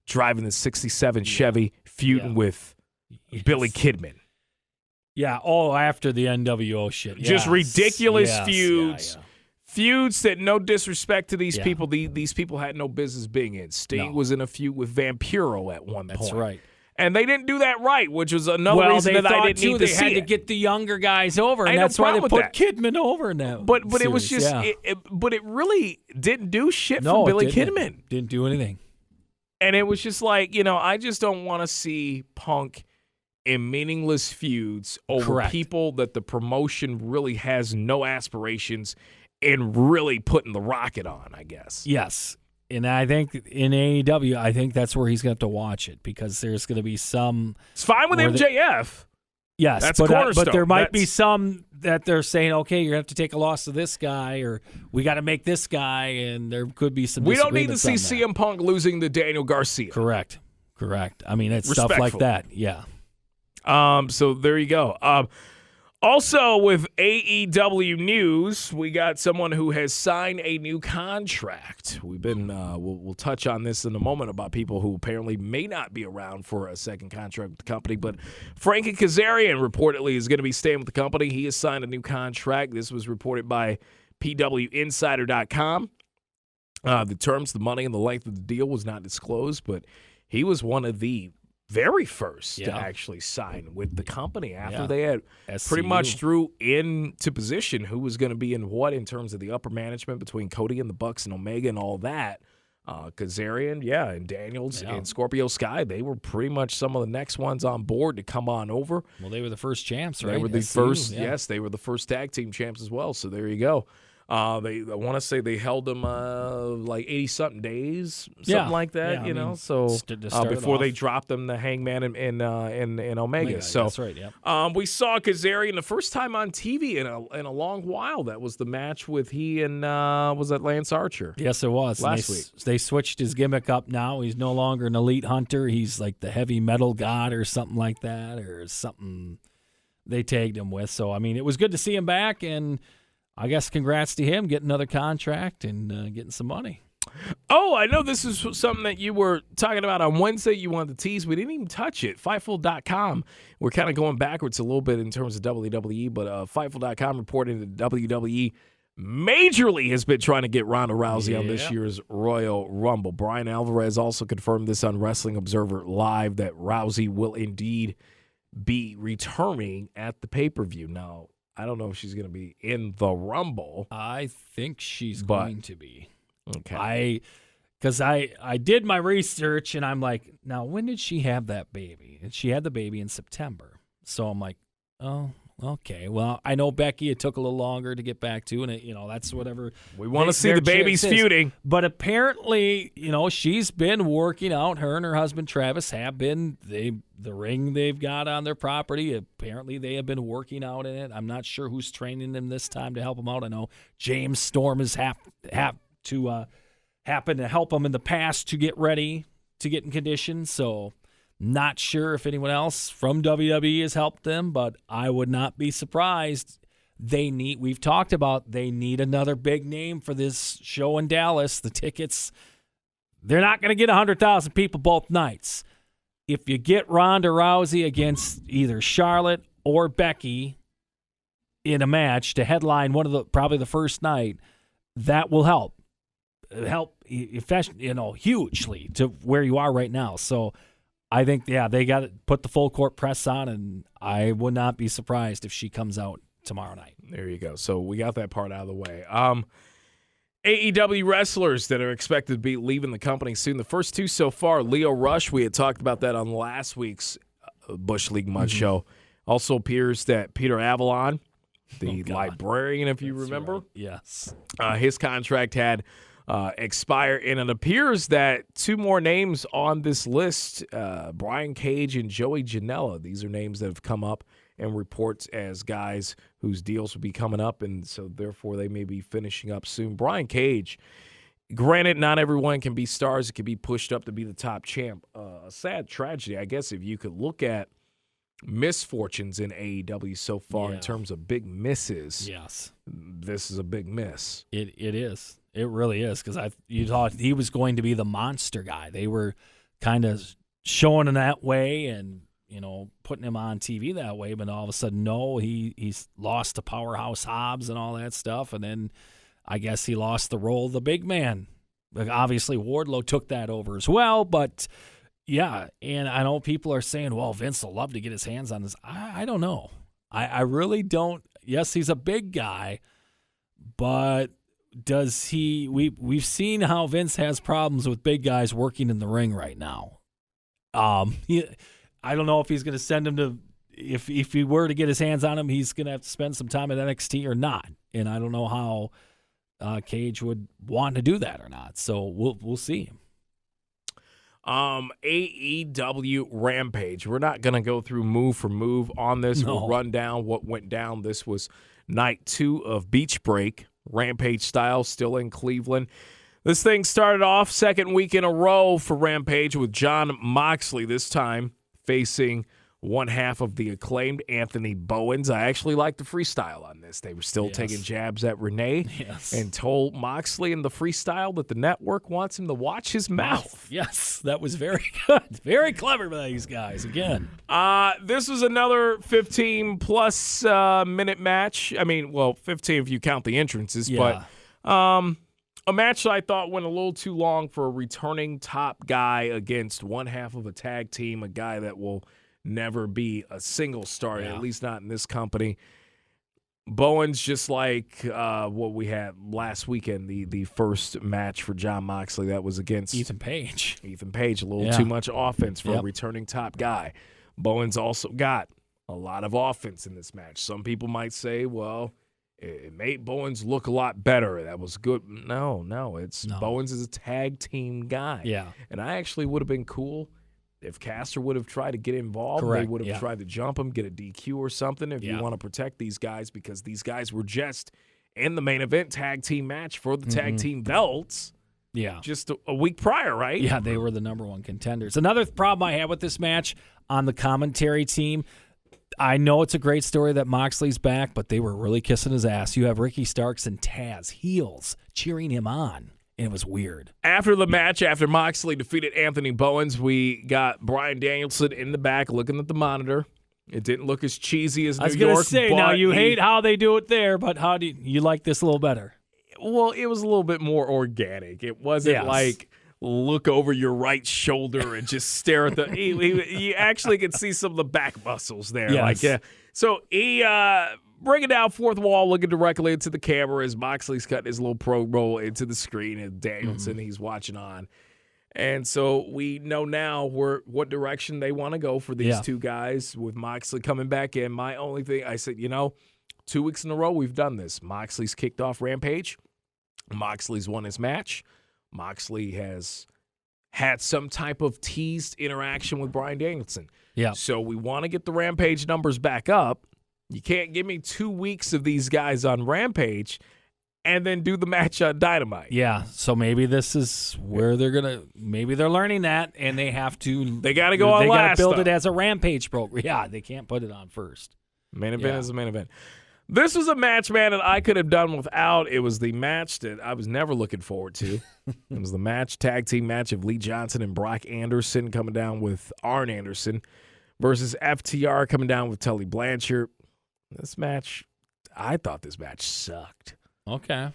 driving the 67 Chevy, feuding with Billy Kidman. Yeah, after the NWO shit. Just ridiculous feuds. Feuds that, no disrespect to these people, these people had no business being in. Sting was in a feud with Vampiro at one point. That's right. And they didn't do that right, which was another reason that I didn't need to see it. They had to get the younger guys over, and that's why they put Kidman over now. But it was just, but it really didn't do shit for Billy Kidman. Didn't do anything. And it was just like, I just don't want to see Punk in meaningless feuds over people that the promotion really has no aspirations in really putting the rocket on, I guess. Yes. And I think in AEW, I think that's where he's going to have to watch it, because there's going to be some. It's fine with MJF. Yes, that's cornerstone. But there might be some that they're saying, okay, you're going to have to take a loss to this guy, or we got to make this guy, and there could be some. We don't need to see CM Punk losing to Daniel Garcia. Correct. I mean, it's stuff like that. Yeah. So there you go. Also, with AEW news, we got someone who has signed a new contract. We've been we'll touch on this in a moment about people who apparently may not be around for a second contract with the company. But Frankie Kazarian reportedly is going to be staying with the company. He has signed a new contract. This was reported by PWInsider.com. The terms, the money, and the length of the deal was not disclosed, but he was one of the very first to actually sign with the company after they had pretty much threw into position who was going to be in what in terms of the upper management between Cody and the Bucks and Omega and all that. Kazarian, and Daniels and Scorpio Sky, they were pretty much some of the next ones on board to come on over. Well, they were the first champs, right? They were the first, yes, they were the first tag team champs as well, so there you go. I want to say they held them like 80-something days, something like that, so before they dropped them to Hangman and Omega. So that's right, we saw Kazarian the first time on TV in a long while. That was the match with he and was that Lance Archer? Yes, it was. Last week. They switched his gimmick up now. He's no longer an elite hunter. He's like the heavy metal god or something like that, or something they tagged him with. So, I mean, it was good to see him back, and I guess congrats to him getting another contract and getting some money. Oh, I know this is something that you were talking about on Wednesday. You wanted to tease. We didn't even touch it. Fightful.com. We're kind of going backwards a little bit in terms of WWE, but Fightful.com reporting that WWE majorly has been trying to get Ronda Rousey on this year's Royal Rumble. Brian Alvarez also confirmed this on Wrestling Observer Live that Rousey will indeed be returning at the pay-per-view. Now, I don't know if she's going to be in the Rumble. I think she's going to be. Okay. Because I did my research, and I'm like, now, when did she have that baby? And she had the baby in September. So I'm like, oh, okay. Well, I know Becky, it took a little longer to get back to, and that's whatever. We want to see the babies feuding. But apparently, she's been working out. Her and her husband Travis have been. The ring they've got on their property, apparently they have been working out in it. I'm not sure who's training them this time to help them out. I know James Storm has happened to help them in the past to get ready, to get in condition. So not sure if anyone else from WWE has helped them, but I would not be surprised. We've talked about they need another big name for this show in Dallas. The tickets, they're not going to get 100,000 people both nights. If you get Ronda Rousey against either Charlotte or Becky in a match to headline probably the first night, that will help hugely to where you are right now. So I think, they got to put the full court press on, and I would not be surprised if she comes out tomorrow night. There you go. So we got that part out of the way. AEW wrestlers that are expected to be leaving the company soon. The first two so far, Lio Rush, we had talked about that on last week's Bush League Mud show. Also appears that Peter Avalon, the librarian, if you remember. Right. Yes. His contract had expired, and it appears that two more names on this list, Brian Cage and Joey Janela. These are names that have come up and reports as guys whose deals will be coming up, and so therefore they may be finishing up soon. Brian Cage, granted, not everyone can be stars. It can be pushed up to be the top champ. A sad tragedy, I guess, if you could look at misfortunes in AEW so far in terms of big misses. Yes. This is a big miss. It is. It really is, because you thought he was going to be the monster guy. They were kind of showing him that way and putting him on TV that way, but all of a sudden, no, he's lost to Powerhouse Hobbs and all that stuff, and then I guess he lost the role of the big man. Like, obviously, Wardlow took that over as well, but yeah, and I know people are saying, well, Vince will love to get his hands on this. I don't know. I really don't. Yes, he's a big guy, but does he? We've seen how Vince has problems with big guys working in the ring right now. I don't know if he's going to send him to. If he were to get his hands on him, he's going to have to spend some time at NXT or not. And I don't know how Cage would want to do that or not. So we'll see. AEW Rampage. We're not going to go through move for move on this. No. We'll run down what went down. This was night 2 of Beach Break, Rampage style, still in Cleveland. This thing started off second week in a row for Rampage with Jon Moxley, this time facing one half of the Acclaimed, Anthony Bowens. I actually like the freestyle on this. They were still taking jabs at Renee and told Moxley in the freestyle that the network wants him to watch his mouth. Yes, that was very good. Very clever by these guys, again. This was another 15-plus minute match. I mean, 15 if you count the entrances, but a match that I thought went a little too long for a returning top guy against one half of a tag team, a guy that will never be a single star, at least not in this company. Bowens, just like what we had last weekend, the first match for Jon Moxley, that was against Ethan Page. A little too much offense for a returning top guy. Bowens also got a lot of offense in this match. Some people might say, well, it made Bowens look a lot better. That was good. No. Bowens is a tag team guy. Yeah. And I actually would have been cool if Caster would have tried to get involved. Correct. They would have tried to jump him, get a DQ or something if you want to protect these guys, because these guys were just in the main event tag team match for the tag team belts. Yeah. Just a week prior, right? Yeah, they were the number one contenders. Another problem I had with this match on the commentary team, I know it's a great story that Moxley's back, but they were really kissing his ass. You have Ricky Starks and Taz, heels, cheering him on. And it was weird. After the match, after Moxley defeated Anthony Bowens, we got Bryan Danielson in the back looking at the monitor. It didn't look as cheesy as New York. I was going to say, now you hate how they do it there, but how do you like this a little better? Well, it was a little bit more organic. It wasn't like look over your right shoulder and just stare at the. You actually could see some of the back muscles there. Yes. So he bringing down fourth wall, looking directly into the camera as Moxley's cutting his little promo into the screen, and Danielson he's watching on. And so we know now what direction they want to go for these two guys with Moxley coming back in. My only thing, I said, 2 weeks in a row we've done this. Moxley's kicked off Rampage. Moxley's won his match. Moxley has had some type of teased interaction with Bryan Danielson. Yeah. So we want to get the Rampage numbers back up. You can't give me 2 weeks of these guys on Rampage and then do the match on Dynamite. Yeah, so maybe this is where maybe they're learning that, and they have to. They got to go on last. They got to build it as a Rampage program. Yeah, they can't put it on first. Main event is a main event. This was a match, man, that I could have done without. It was the match that I was never looking forward to. It was the tag team match of Lee Johnson and Brock Anderson coming down with Arn Anderson versus FTR coming down with Tully Blanchard. This match, I thought this match sucked. Okay.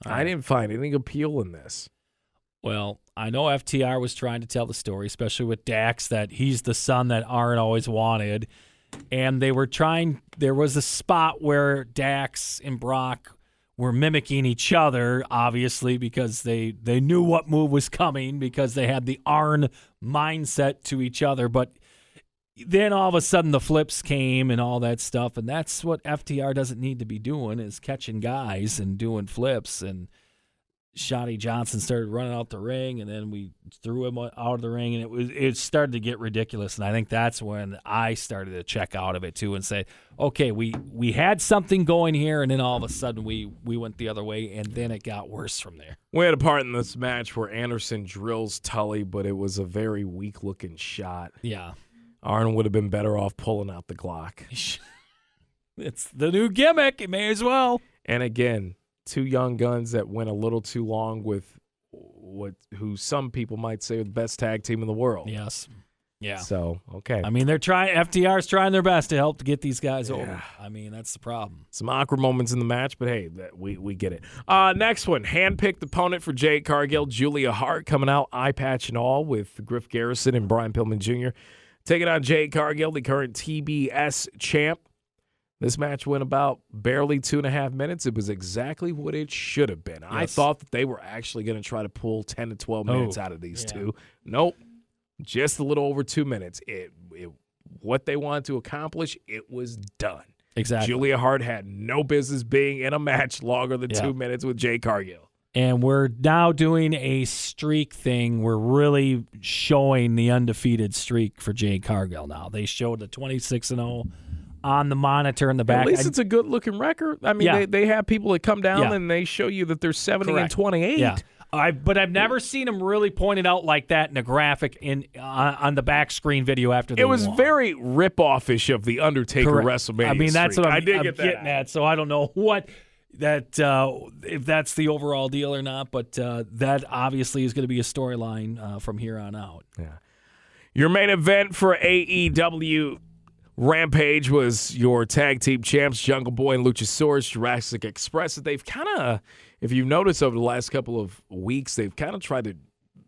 I didn't find any appeal in this. Well, I know FTR was trying to tell the story, especially with Dax, that he's the son that Arn always wanted. And they were trying, there was a spot where Dax and Brock were mimicking each other, obviously, because they knew what move was coming because they had the Arn mindset to each other. But then all of a sudden the flips came and all that stuff, and that's what FTR doesn't need to be doing, is catching guys and doing flips. And Shotty Johnson started running out the ring, and then we threw him out of the ring, and it started to get ridiculous. And I think that's when I started to check out of it too and say, okay, we had something going here, and then all of a sudden we went the other way, and then it got worse from there. We had a part in this match where Anderson drills Tully, but it was a very weak-looking shot. Yeah. Arn would have been better off pulling out the Glock. It's the new gimmick. It may as well. And again, two young guns that went a little too long with who some people might say are the best tag team in the world. Yes. Yeah. So, okay. I mean, FTR's trying their best to help to get these guys over. I mean, that's the problem. Some awkward moments in the match, but hey, we get it. Next one, handpicked opponent for Jade Cargill, Julia Hart coming out, eye patch and all, with Griff Garrison and Brian Pillman Jr. taking on Jade Cargill, the current TBS champ. This match went about barely 2.5 minutes. It was exactly what it should have been. Yes. I thought that they were actually going to try to pull 10 to 12 minutes out of these two. Nope. Just a little over 2 minutes. What they wanted to accomplish, it was done. Exactly. Julia Hart had no business being in a match longer than 2 minutes with Jade Cargill. And we're now doing a streak thing. We're really showing the undefeated streak for Jade Cargill now. They showed the 26-0 on the monitor in the back. At least it's a good-looking record. I mean, they have people that come down and they show you that they're 70 and 28. Yeah. But I've never seen him really pointed out like that in a graphic on the back screen video after they It was won. very rip-off-ish of the Undertaker Correct. WrestleMania. I mean, that's streak. what I I'm did get that getting at. So I don't know if that's the overall deal or not, but that obviously is going to be a storyline from here on out. Yeah. Your main event for AEW Rampage was your tag team champs, Jungle Boy and Luchasaurus, Jurassic Express. They've kind of, if you've noticed over the last couple of weeks, they've kind of tried to,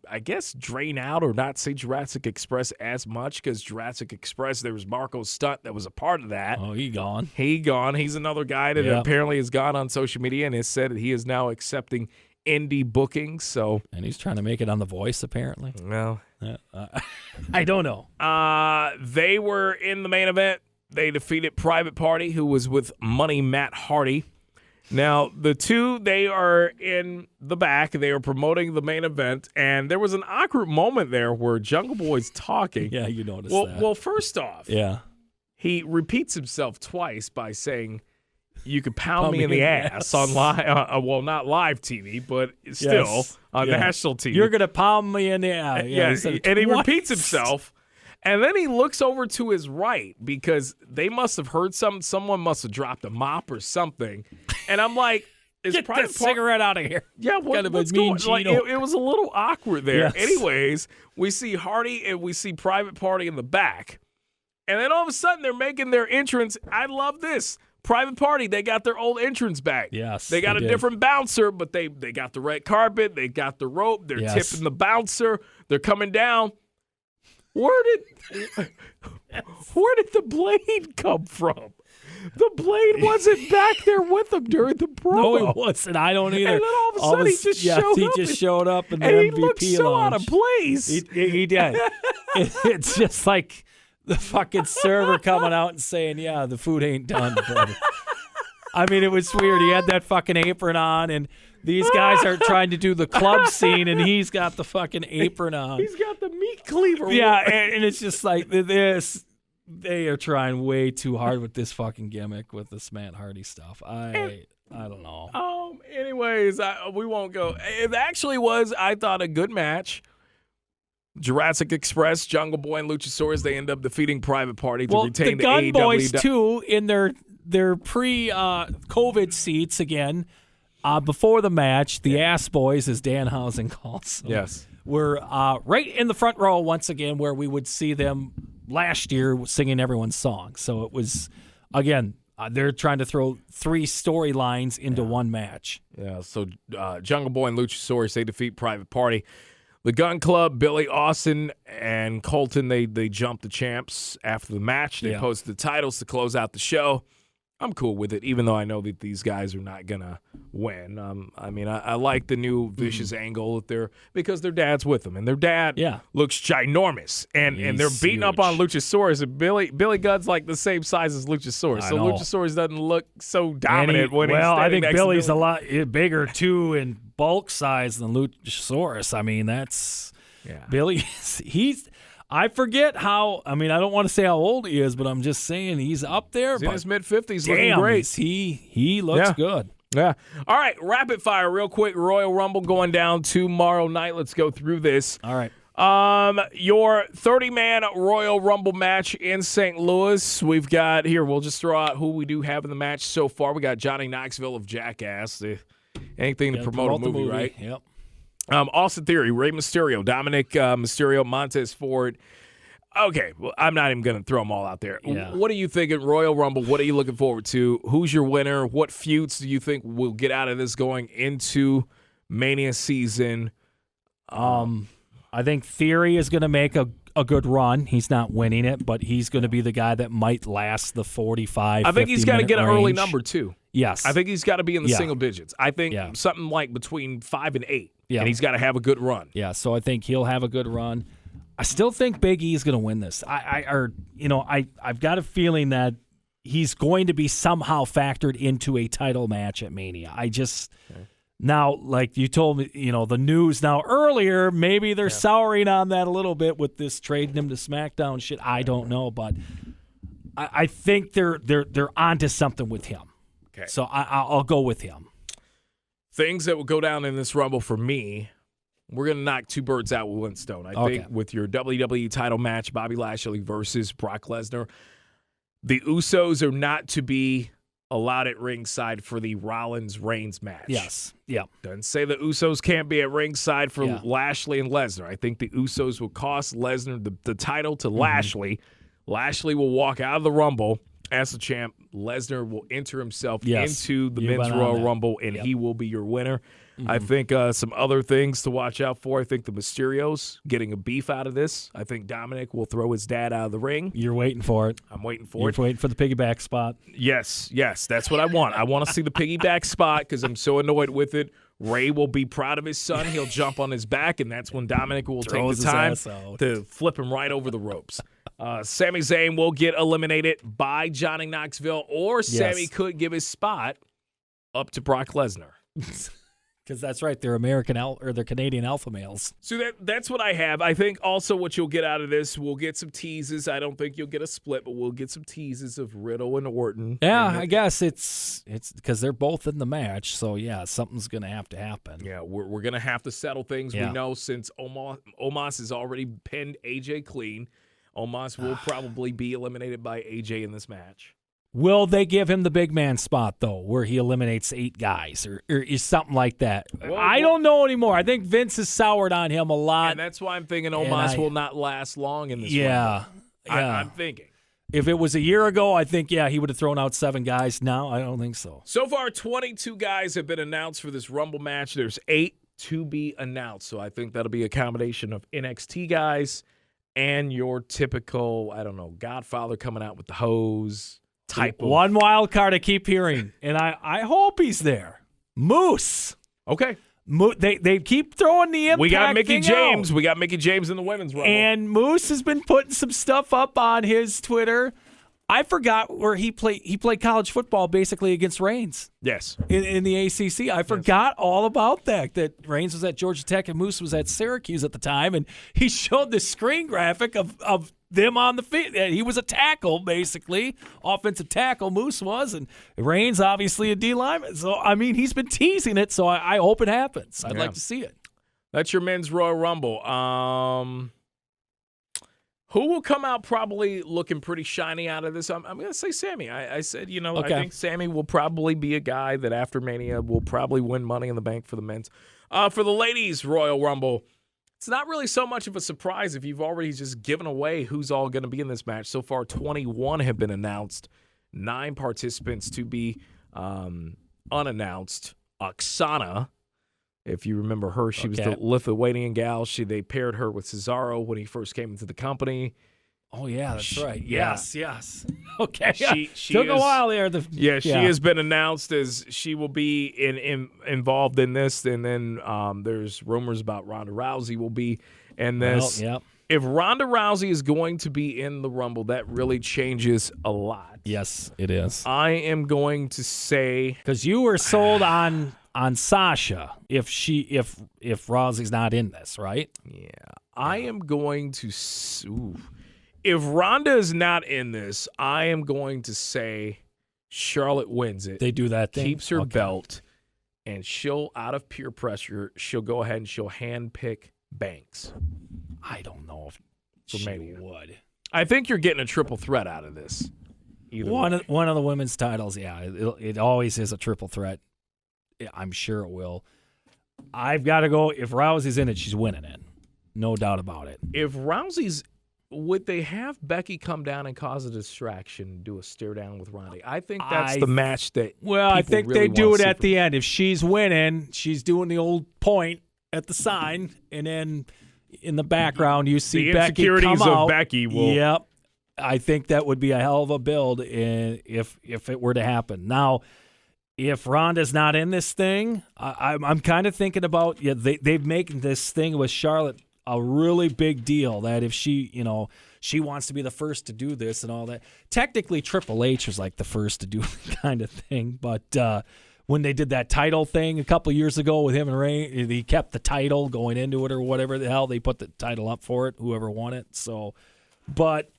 I guess, drain out or not say Jurassic Express as much because Jurassic Express, there was Marco's stunt that was a part of that. Oh, he gone. He's another guy that apparently has gone on social media and has said that he is now accepting indie bookings. So, and he's trying to make it on The Voice, apparently. Well, I don't know. they were in the main event. They defeated Private Party, who was with Money Matt Hardy. Now, the two, they are in the back. They are promoting the main event, and there was an awkward moment there where Jungle Boy's talking. Yeah, you noticed that. Well, first off, yeah, he repeats himself twice by saying, "You could pound me in the ass on live, well, not live TV, but still on national TV. You're gonna pound me in the ass." Yeah, and he repeats himself. And then he looks over to his right because they must have heard something. Someone must have dropped a mop or something. And I'm like, get that cigarette out of here. Yeah, what's going on? Like, it was a little awkward there. Yes. Anyways, we see Hardy and we see Private Party in the back. And then all of a sudden, they're making their entrance. I love this. Private Party, they got their old entrance back. Yes, they got a different bouncer, but they got the red carpet. They got the rope. They're tipping the bouncer. They're coming down. Where did the blade come from? The blade wasn't back there with him during the promo. No, he wasn't. I don't either. And then all of a sudden, he just showed up. In the and MVP he looked so lounge. out of place. He did. It's just like the fucking server coming out and saying, "Yeah, the food ain't done, brother." I mean, it was weird. He had that fucking apron on, and these guys are trying to do the club scene, and he's got the fucking apron on. He's got the meat cleaver. Yeah, and it's just like this. They are trying way too hard with this fucking gimmick with this Matt Hardy stuff. I don't know. Anyways, we won't go. It actually was, I thought, a good match. Jurassic Express, Jungle Boy, and Luchasaurus, they end up defeating Private Party to retain the Gun AEW. Boys, too, in their pre-COVID seats again. Before the match, the Ass Boys, as Dan Housen calls them, yes, were right in the front row once again, where we would see them last year singing everyone's song. So it was, again, they're trying to throw three storylines into one match. Yeah, so Jungle Boy and Luchasaurus, they defeat Private Party. The Gun Club, Billy Austin and Colton, they jumped the champs after the match. They posted the titles to close out the show. I'm cool with it, even though I know that these guys are not going to win. I mean, I like the new Vicious angle because their dad's with them, and their dad looks ginormous, and they're beating up on Luchasaurus, and Billy Gunn's like the same size as Luchasaurus, so Luchasaurus doesn't look so dominant when he's standing I think next Billy's to a lot bigger, too, in bulk size than Luchasaurus. I mean, that's Billy. I forget how. I mean, I don't want to say how old he is, but I'm just saying he's up there. He's in his mid-50s, damn, looking great. He looks good. Yeah. All right, rapid fire, real quick. Royal Rumble going down tomorrow night. Let's go through this. All right. Your 30-man Royal Rumble match in St. Louis. We've got here. We'll just throw out who we do have in the match so far. We got Johnny Knoxville of Jackass. Anything to promote a movie, right? Yep. Austin Theory, Rey Mysterio, Dominic Mysterio, Montez Ford. Okay, well, I'm not even going to throw them all out there. Yeah. What are you thinking, Royal Rumble? What are you looking forward to? Who's your winner? What feuds do you think will get out of this going into Mania season? I think Theory is going to make a good run. He's not winning it, but he's going to be the guy that might last the 45, I think he's got to get an range. early number, too. Yes. I think he's got to be in the single digits. I think something like between 5 and 8, and he's got to have a good run. Yeah, so I think he'll have a good run. I still think Big E is going to win this. I've got a feeling that he's going to be somehow factored into a title match at Mania. Now, like you told me, the news now earlier, maybe they're souring on that a little bit with this trading him to SmackDown shit. I don't know, but I think they're onto something with him. Okay. So I'll go with him. Things that will go down in this Rumble for me, we're going to knock two birds out with one stone. I think with your WWE title match, Bobby Lashley versus Brock Lesnar, the Usos are not to be allowed at ringside for the Rollins-Reigns match. Yes. Yeah. Doesn't say the Usos can't be at ringside for Lashley and Lesnar. I think the Usos will cost Lesnar the title to Lashley. Lashley will walk out of the Rumble as the champ. Lesnar will enter himself into the Men's Royal Rumble, and he will be your winner. I think some other things to watch out for. I think the Mysterios getting a beef out of this. I think Dominic will throw his dad out of the ring. You're waiting for it. I'm waiting for it. You're waiting for the piggyback spot. Yes, that's what I want. I want to see the piggyback spot because I'm so annoyed with it. Ray will be proud of his son. He'll jump on his back, and that's when Dominic will take the time to flip him right over the ropes. Sami Zayn will get eliminated by Johnny Knoxville, or Sami could give his spot up to Brock Lesnar. Because that's right, they're American or they're Canadian alpha males. So that's what I have. I think also what you'll get out of this, we'll get some teases. I don't think you'll get a split, but we'll get some teases of Riddle and Orton. Yeah, I guess it's because they're both in the match. So yeah, something's gonna have to happen. Yeah, we're gonna have to settle things. Yeah. We know since Omos has already pinned AJ clean, Omos will probably be eliminated by AJ in this match. Will they give him the big man spot, though, where he eliminates 8 guys or something like that? I don't know anymore. I think Vince has soured on him a lot. And that's why I'm thinking Omos will not last long in this run. I'm thinking. If it was a year ago, I think, he would have thrown out 7 guys. Now, I don't think so. So far, 22 guys have been announced for this Rumble match. There's 8 to be announced. So I think that'll be a combination of NXT guys and your typical, Godfather coming out with the hose. Type of one wild card I keep hearing, and I hope he's there. Moose. Okay. They keep throwing the impact. We got Mickey James. Out. We got Mickey James in the women's Rumble. And Moose has been putting some stuff up on his Twitter. I forgot where he played. He played college football basically against Reigns. Yes. In the ACC. I forgot all about that. That Reigns was at Georgia Tech and Moose was at Syracuse at the time, and he showed the screen graphic of them on the field. He was a tackle, basically. Offensive tackle, Moose was. And Reigns, obviously, a D lineman. So, he's been teasing it, so I hope it happens. I'd like to see it. That's your men's Royal Rumble. Who will come out probably looking pretty shiny out of this? I'm going to say Sami. I said, I think Sami will probably be a guy that after Mania will probably win Money in the Bank for the men's. For the ladies' Royal Rumble, it's not really so much of a surprise if you've already just given away who's all going to be in this match. So far, 21 have been announced, 9 participants to be unannounced. Oksana, if you remember her, she was the Lithuanian gal. They paired her with Cesaro when he first came into the company. Oh, yeah, that's right. Yes. Okay. She took a while there. She has been announced as she will be involved in this. And then there's rumors about Ronda Rousey will be in this. Well, If Ronda Rousey is going to be in the Rumble, that really changes a lot. Yes, it is. I am going to say, because you were sold on Sasha if Rousey's not in this, right? Yeah. I am going to if Ronda is not in this, I am going to say Charlotte wins it. They do that thing. Keeps her belt, and she'll, out of peer pressure, she'll go ahead and she'll handpick Banks. I don't know if she would. I think you're getting a triple threat out of this. One of the women's titles, it always is a triple threat. I'm sure it will. I've got to go. If Rousey's in it, she's winning it. No doubt about it. If Rousey's, would they have Becky come down and cause a distraction, do a stare down with Ronda? I think that's the match that. Well, I think really they do it at the end. If she's winning, she's doing the old point at the sign, and then in the background you see Becky come out. The insecurities of Becky will. Yep. I think that would be a hell of a build if it were to happen. Now, if Ronda's not in this thing, I'm kind of thinking about they've making this thing with Charlotte a really big deal. That if she wants to be the first to do this and all that. Technically, Triple H was like the first to do the kind of thing, but when they did that title thing a couple years ago with him and Ray, he kept the title going into it or whatever the hell they put the title up for it, whoever won it. So, but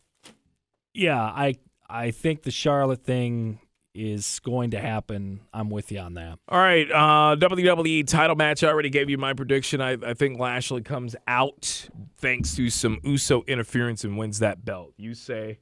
yeah, I think the Charlotte thing. is going to happen. I'm with you on that. All right, WWE title match. I already gave you my prediction. I think Lashley comes out thanks to some Uso interference and wins that belt. You say?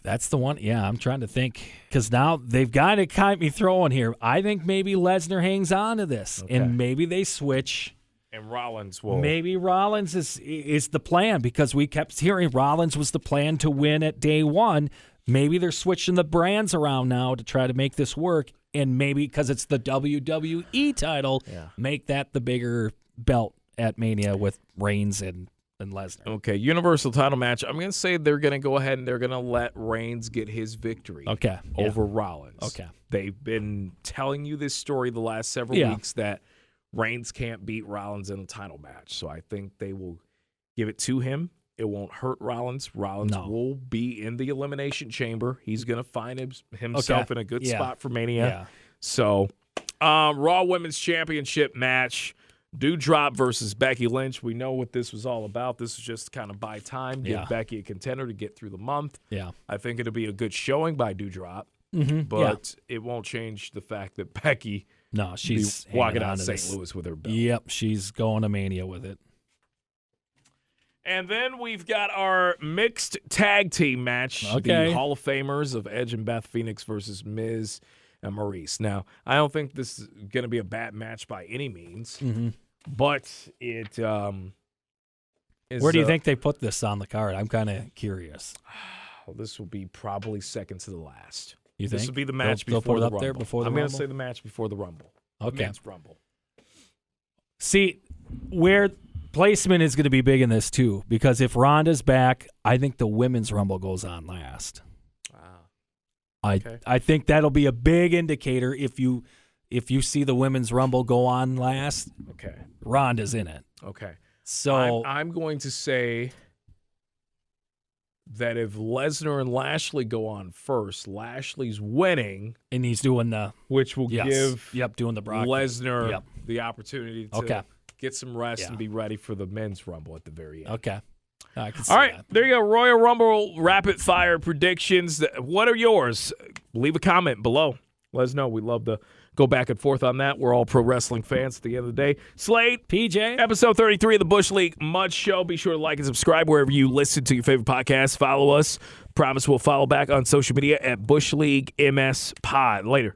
That's the one. Yeah, I'm trying to think because now they've got to keep me throwing here. I think maybe Lesnar hangs on to this, and maybe they switch. And Rollins will. Maybe Rollins is the plan because we kept hearing Rollins was the plan to win at day one. Maybe they're switching the brands around now to try to make this work, and maybe because it's the WWE title, make that the bigger belt at Mania with Reigns and Lesnar. Okay, Universal title match. I'm going to say they're going to go ahead and they're going to let Reigns get his victory over Rollins. Okay. They've been telling you this story the last several weeks that Reigns can't beat Rollins in a title match. So I think they will give it to him. It won't hurt Rollins. Rollins will be in the Elimination Chamber. He's going to find himself in a good spot for Mania. Yeah. So, Raw Women's Championship match. Doudrop versus Becky Lynch. We know what this was all about. This is just kind of buy time, give Becky a contender to get through the month. Yeah. I think it'll be a good showing by Doudrop, but it won't change the fact that Becky she's walking out of St. Louis with her belt. Yep, she's going to Mania with it. And then we've got our mixed tag team match. The Hall of Famers of Edge and Beth Phoenix versus Miz and Maurice. Now, I don't think this is going to be a bad match by any means, but it is. Where do you think they put this on the card? I'm kind of curious. Well, this will be probably second to the last. You think? This will be the match they'll before put it the up Rumble. there before the I'm Rumble? going to say the match before the Rumble. Okay. Men's Rumble. See, where placement is going to be big in this too, because if Ronda's back, I think the Women's Rumble goes on last. I think that'll be a big indicator if you see the Women's Rumble go on last. Okay. Ronda's in it. Okay. So I'm going to say that if Lesnar and Lashley go on first, Lashley's winning, and he's doing the which will give doing the Brock Lesnar the opportunity to get some rest and be ready for the Men's Rumble at the very end. Okay. I can see All right, that. there you go. Royal Rumble rapid fire predictions. What are yours? Leave a comment below. Let us know. We love to go back and forth on that. We're all pro wrestling fans at the end of the day. Slade, PJ, episode 33 of the Bush League Mud Show. Be sure to like and subscribe wherever you listen to your favorite podcast. Follow us. Promise we'll follow back on social media at Bush League MS Pod. Later.